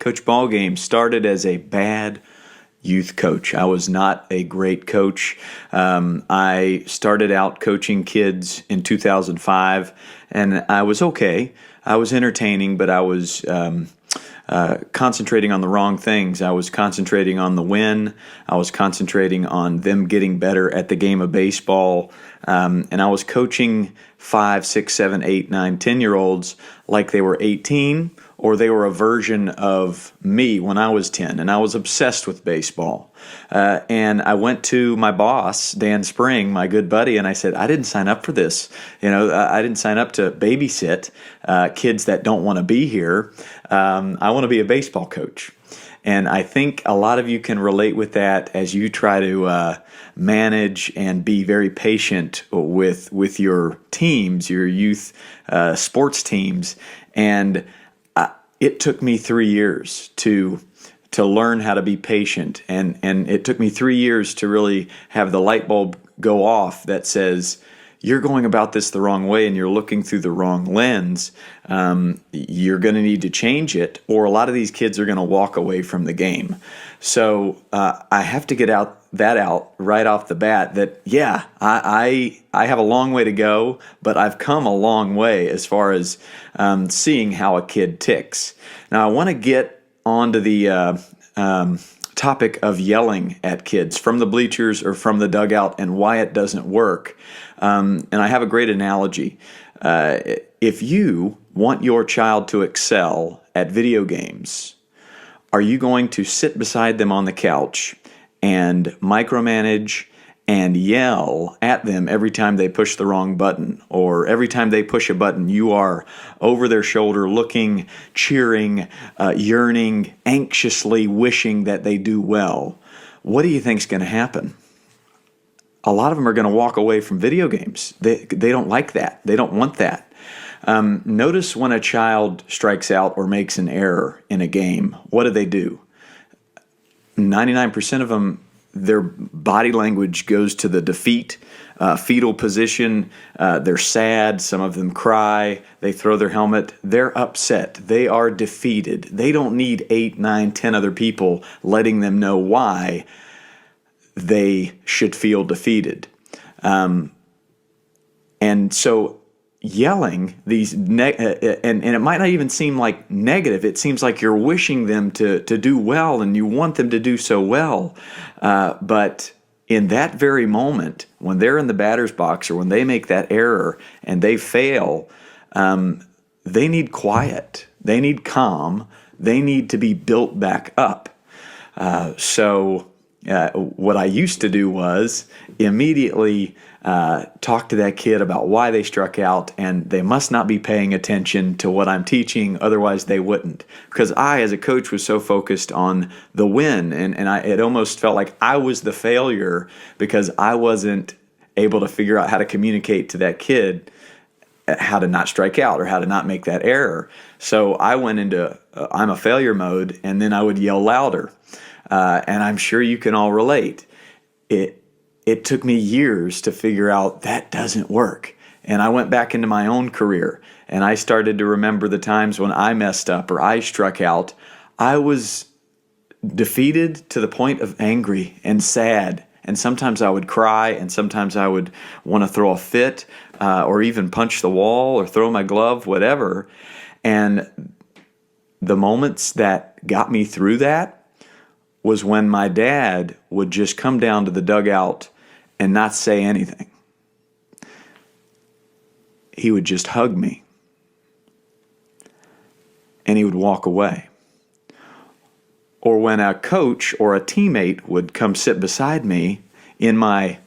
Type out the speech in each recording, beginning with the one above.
Coach Ballgame started as a bad youth coach. I was not a great coach. I started out coaching kids in 2005, and I was okay. I was entertaining, but I was concentrating on the wrong things. I was concentrating on the win. I was concentrating on them getting better at the game of baseball. And I was coaching 5, 6, 7, 8, 9, 10-year-olds like they were 18 or they were a version of me when I was 10. And I was obsessed with baseball. And I went to my boss, Dan Spring, my good buddy, and I said, I didn't sign up for this. I didn't sign up to babysit kids that don't want to be here. I want to be a baseball coach. And I think a lot of you can relate with that as you try to manage and be very patient with your teams, your youth sports teams. And it took me 3 years to learn how to be patient. And it took me 3 years to really have the light bulb go off that says, you're going about this the wrong way and you're looking through the wrong lens. You're going to need to change it, or a lot of these kids are going to walk away from the game. So I have to get that out right off the bat that, yeah, I have a long way to go, but I've come a long way as far as seeing how a kid ticks. Now, I want to get onto the topic of yelling at kids from the bleachers or from the dugout and why it doesn't work. And I have a great analogy. If you want your child to excel at video games, are you going to sit beside them on the couch and micromanage and yell at them every time they push the wrong button, or every time they push a button you are over their shoulder looking, cheering, yearning, anxiously wishing that they do well? What do you think's going to happen? A lot of them are going to walk away from video games. They don't like that. They don't want that. Notice when a child strikes out or makes an error in a game, what do? 99% of them, their body language goes to the defeat, fetal position. They're sad. Some of them cry. They throw their helmet. They're upset. They are defeated. They don't need 8, 9, 10 other people letting them know why they should feel defeated. And so yelling these and it might not even seem like negative. It seems like you're wishing them to do well and you want them to do so well. But in that very moment, when they're in the batter's box or when they make that error and they fail, they need quiet. They need calm. They need to be built back up. What I used to do was immediately talk to that kid about why they struck out, and they must not be paying attention to what I'm teaching, otherwise they wouldn't. Because I, as a coach, was so focused on the win, and it almost felt like I was the failure because I wasn't able to figure out how to communicate to that kid how to not strike out or how to not make that error. So I went into I'm a failure mode, and then I would yell louder. And I'm sure you can all relate. It took me years to figure out that doesn't work. And I went back into my own career, and I started to remember the times when I messed up or I struck out. I was defeated to the point of angry and sad. And sometimes I would cry, and sometimes I would want to throw a fit or even punch the wall or throw my glove, whatever. And the moments that got me through that was when my dad would just come down to the dugout and not say anything. He would just hug me, and he would walk away. Or when a coach or a teammate would come sit beside me in my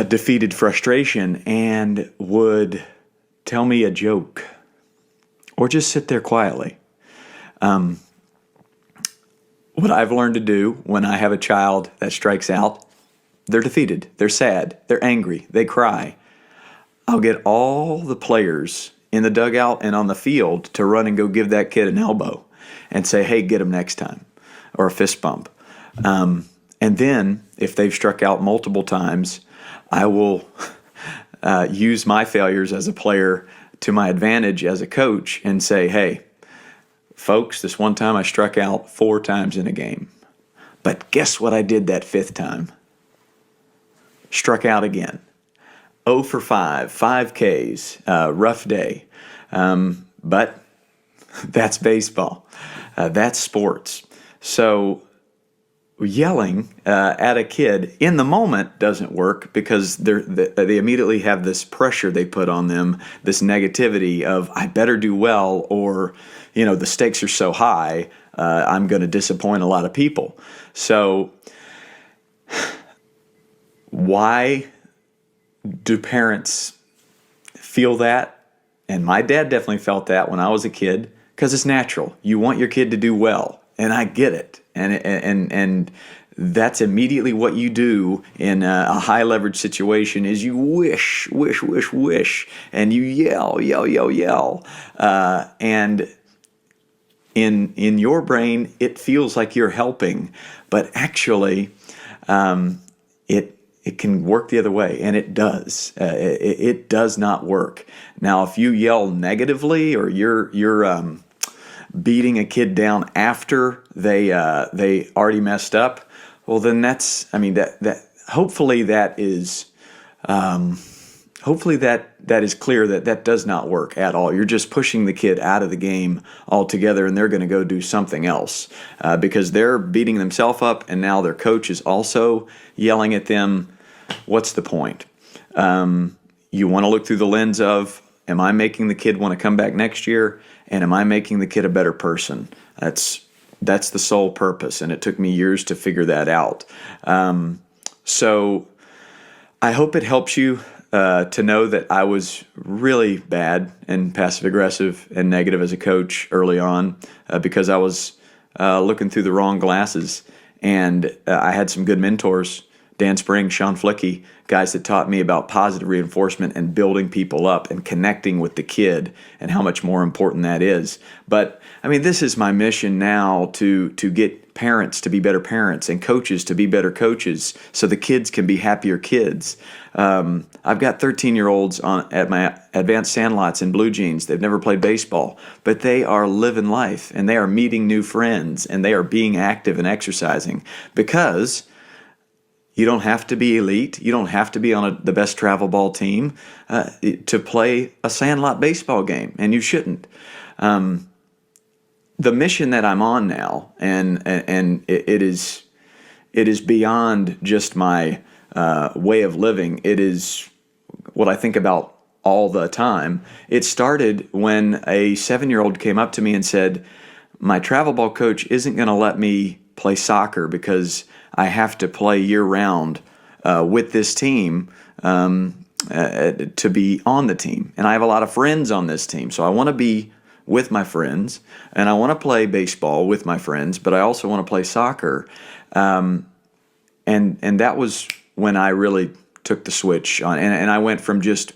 defeated frustration and would tell me a joke or just sit there quietly. What I've learned to do when I have a child that strikes out, they're defeated, they're sad, they're angry, they cry. I'll get all the players in the dugout and on the field to run and go give that kid an elbow and say, hey, get him next time, or a fist bump. And then if they've struck out multiple times, I will use my failures as a player to my advantage as a coach and say, hey, Folks, this one time I struck out 4 times in a game. But guess what I did that 5th time? Struck out again. 0 for 5, 5 Ks, rough day. But that's baseball. That's sports. So yelling at a kid in the moment doesn't work because they immediately have this pressure they put on them, this negativity of I better do well, or the stakes are so high, I'm going to disappoint a lot of people. So why do parents feel that? And my dad definitely felt that when I was a kid, because it's natural. You want your kid to do well, and I get it. And that's immediately what you do in a high leverage situation is you wish, and you yell. And in your brain, it feels like you're helping, but actually, it can work the other way, and it does. It does not work. Now, if you yell negatively or you're beating a kid down after they already messed up, well, then hopefully that is clear that does not work at all. You're just pushing the kid out of the game altogether, and they're going to go do something else because they're beating themselves up, and now their coach is also yelling at them. What's the point? You want to look through the lens of, am I making the kid want to come back next year? And am I making the kid a better person? That's the sole purpose, and it took me years to figure that out. So I hope it helps you to know that I was really bad and passive-aggressive and negative as a coach early on because I was looking through the wrong glasses. And I had some good mentors, Dan Spring, Sean Flicky, guys that taught me about positive reinforcement and building people up and connecting with the kid and how much more important that is. But, this is my mission now to get parents to be better parents and coaches to be better coaches so the kids can be happier kids. I've got 13-year-olds at my advanced sandlots in blue jeans. They've never played baseball, but they are living life, and they are meeting new friends, and they are being active and exercising because you don't have to be elite. You don't have to be on the best travel ball team to play a sandlot baseball game, and you shouldn't. The mission that I'm on now, and it is beyond just my way of living. It is what I think about all the time. It started when a 7-year-old came up to me and said, my travel ball coach isn't going to let me play soccer because I have to play year-round with this team to be on the team. And I have a lot of friends on this team, so I want to be with my friends, and I want to play baseball with my friends, but I also want to play soccer. And that was when I really took the switch on, and I went from just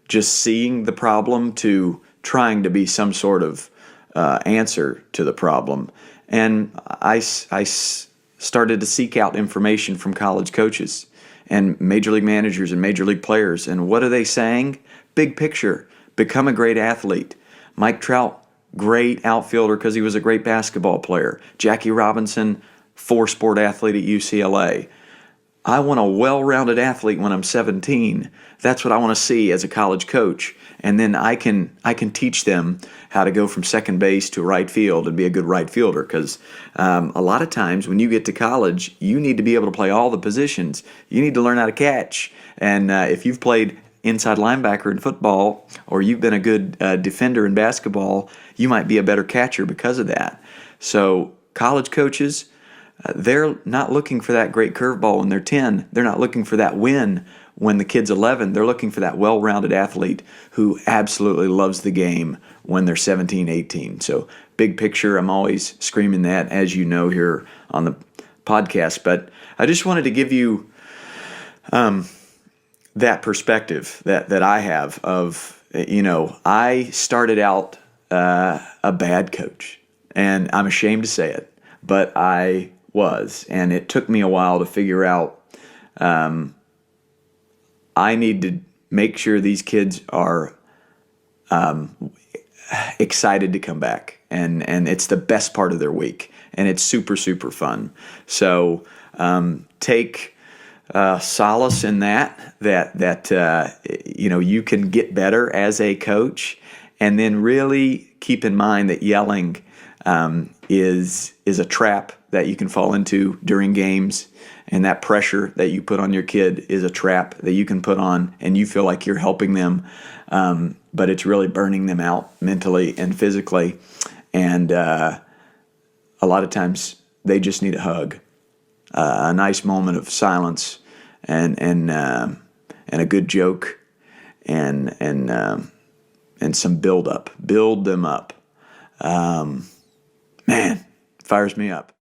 seeing the problem to trying to be some sort of answer to the problem. And I started to seek out information from college coaches and major league managers and major league players. And what are they saying? Big picture. Become a great athlete. Mike Trout, great outfielder because he was a great basketball player. Jackie Robinson, 4-sport athlete at UCLA. I want a well-rounded athlete when I'm 17. That's what I want to see as a college coach. And then I can teach them how to go from second base to right field and be a good right fielder because a lot of times when you get to college, you need to be able to play all the positions. You need to learn how to catch. And if you've played inside linebacker in football or you've been a good defender in basketball, you might be a better catcher because of that. So college coaches, they're not looking for that great curveball when they're 10. They're not looking for that win when the kid's 11. They're looking for that well-rounded athlete who absolutely loves the game when they're 17, 18. So big picture, I'm always screaming that, as you know, here on the podcast. But I just wanted to give you that perspective that I have of, I started out a bad coach. And I'm ashamed to say it, but I was. And it took me a while to figure out I need to make sure these kids are excited to come back, and it's the best part of their week, and it's super, super fun. So take solace in that you can get better as a coach, and then really keep in mind that yelling is a trap that you can fall into during games, and that pressure that you put on your kid is a trap that you can put on, and you feel like you're helping them, but it's really burning them out mentally and physically, and a lot of times they just need a hug, a nice moment of silence, and a good joke, and some build them up. Man, fires me up.